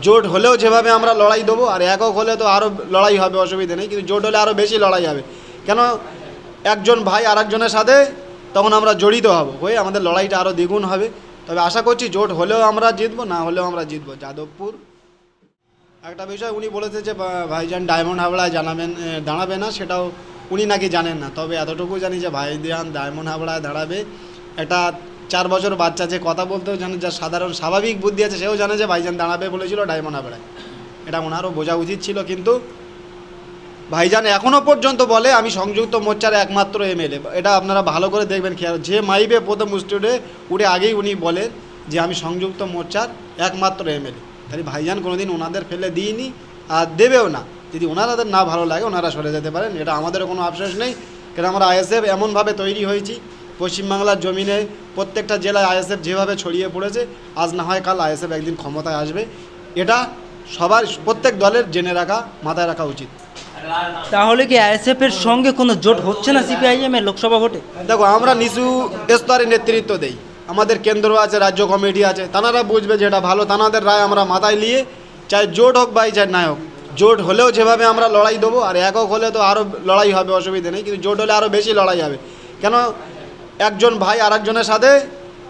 জোট হলেও যেভাবে আমরা লড়াই দেবো, আর একক হলে তো আরও লড়াই হবে, অসুবিধা নেই, কিন্তু জোট হলে আরও বেশি লড়াই হবে। কেন একজন ভাই আর একজনের সাথে তখন আমরা জড়িত হব, হয়ে আমাদের লড়াইটা আরও দ্বিগুণ হবে। তবে আশা করছি জোট হলেও আমরা জিতবো, না হলেও আমরা জিতবো। যাদবপুর একটা বিষয় উনি বলেছে যে ভাইজান ডায়মন্ড হাবড়ায় দাঁড়াবে না, সেটাও উনি নাকি জানেন না। তবে এতটুকু জানি যে ভাইজান ডায়মন্ড হাবড়ায় দাঁড়াবে। একটা 4 বছর বাচ্চা যে কথা বলতেও জানে, যার সাধারণ স্বাভাবিক বুদ্ধি আছে, সেও জানে যে ভাইজান দাঁড়াবে বলেছিল ডায়মন্ড হাবড়ায়। এটা ওনারও বোঝা উচিত ছিল। কিন্তু ভাইজান এখনও পর্যন্ত বলে আমি সংযুক্ত মোর্চার একমাত্র এমএলএ। এটা আপনারা ভালো করে দেখবেন, খেয়াল, যে মাইবে প্রথম স্টুডে উঠে আগেই উনি বলেন যে আমি সংযুক্ত মোর্চার একমাত্র এমএলএ। তাহলে ভাইজান কোনোদিন ওনাদের ফেলে দিইনি, আর দেবেও না। যদি ওনাদের না ভালো লাগে ওনারা সরে যেতে পারেন, এটা আমাদেরও কোনো আফসোস নেই। কারণ আমরা আইএসএফ এমনভাবে তৈরি হয়েছি, পশ্চিমবাংলার জমিনে প্রত্যেকটা জেলায় আইএসএফ যেভাবে ছড়িয়ে পড়েছে, আজ না হয় কাল আইএসএফ একদিন ক্ষমতায় আসবে। এটা সবার, প্রত্যেক দলের জেনে রাখা, মাথায় রাখা উচিত। তাহলে কি আইএসএফের সঙ্গে কোনো জোট হচ্ছে না সিপিআইএম এর লোকসভা ভোটে? দেখো, আমরা নিচু স্তরে নেতৃত্ব দেই, আমাদের কেন্দ্র আছে, রাজ্য কমিটি আছে, তানারা বুঝবে যেটা ভালো, তানাদের রায় আমরা মাথায় নিয়ে, চাই জোট হোক বা চাই না হোক, জোট হলেও যেভাবে আমরা লড়াই দেবো, আর একক হলে তো আরও লড়াই হবে, অসুবিধা নেই, কিন্তু জোট হলে আরও বেশি লড়াই হবে। কেন একজন ভাই আর একজনের সাথে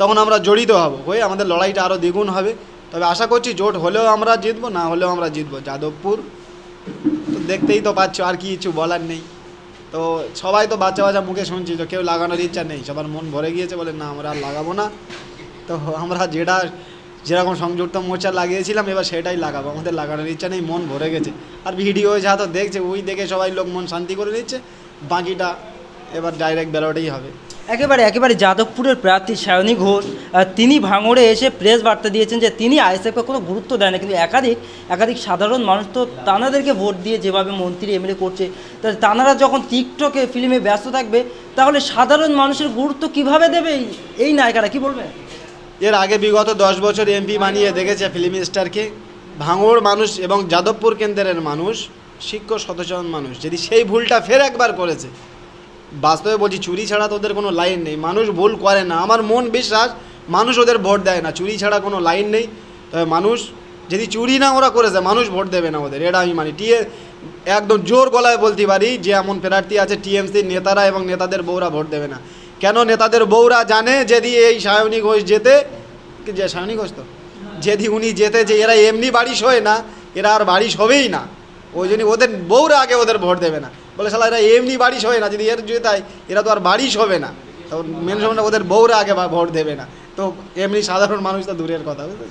তখন আমরা জড়িত হব, হয়ে আমাদের লড়াইটা আরও দ্বিগুণ হবে। তবে আশা করছি জোট হলেও আমরা জিতবো, না হলেও আমরা জিতবো। যাদবপুর তো দেখতেই তো পাচ্ছ, আর কি কিছু বলার নেই। তো সবাই তো বাচ্চা বাচ্চা মুখে শুনছি, তো কেউ লাগানোর ইচ্ছা নেই, সবার মন ভরে গিয়েছে, বলে না আমরা আর লাগাবো না। তো আমরা যেরকম সংযুক্ত মোর্চা লাগিয়েছিলাম এবার সেটাই লাগাবো, আমাদের লাগানোর ইচ্ছা নেই, মন ভরে গেছে। আর ভিডিও যা তো দেখছে, ওই দেখে সবাই লোক মন শান্তি করে নিচ্ছে, বাকিটা এবার ডাইরেক্ট ব্যালটেই হবে। একেবারে যাদবপুরের প্রার্থী সায়নী ঘোষ, তিনি ভাঙড়ে এসে প্রেস বার্তা দিয়েছেন যে তিনি আইএসএফকে কোনো গুরুত্ব দেয় না, কিন্তু একাধিক সাধারণ মানুষ তো তানাদেরকে ভোট দিয়ে যেভাবে মন্ত্রী এমএলএ করছে, তাহলে তানারা যখন টিকটকে ফিল্মে ব্যস্ত থাকবে, তাহলে সাধারণ মানুষের গুরুত্ব কিভাবে দেবে এই নায়িকারা, কি বলবেন? এর আগে বিগত 10 বছর এমপি বানিয়ে দেখেছে ফিল্ম স্টারকে। ভাঙড় মানুষ এবং যাদবপুর কেন্দ্রের মানুষ, শিক্ষক সচেতন মানুষ, যদি সেই ভুলটা ফের একবার করেছে, বাস্তবে বলছি, চুরি ছাড়া তো ওদের কোনো লাইন নেই। মানুষ ভুল করে না, আমার মন বিশ্বাস, মানুষ ওদের ভোট দেয় না, চুরি ছাড়া কোনো লাইন নেই। তবে মানুষ যদি চুরি না ওরা করেছে, মানুষ ভোট দেবে না ওদের, এটা আমি মানি। একদম জোর গলায় বলতে পারি যে এমন প্রার্থী আছে টিএমসির নেতারা এবং নেতাদের বউরা ভোট দেবে না। কেন? নেতাদের বউরা জানে যদি এই সায়নী ঘোষ যেতে, যে সায়নী ঘোষ তো যদি উনি যেতে, যে এরা এমনি বাড়ি শোয় না, এরা আর বাড়ি শোবেই না, ওই জন্য ওদের বউরা আগে ওদের ভোট দেবে না। বলে শালা এরা এমনি বাড়ি শোয় না, যদি এর জেতায় এরা তো আর বাড়ি শোবে না, তো মেন সময় ওদের বউরা আগে ভোট দেবে না। তো এমনি সাধারণ মানুষ তো দূরের কথা, বুঝতে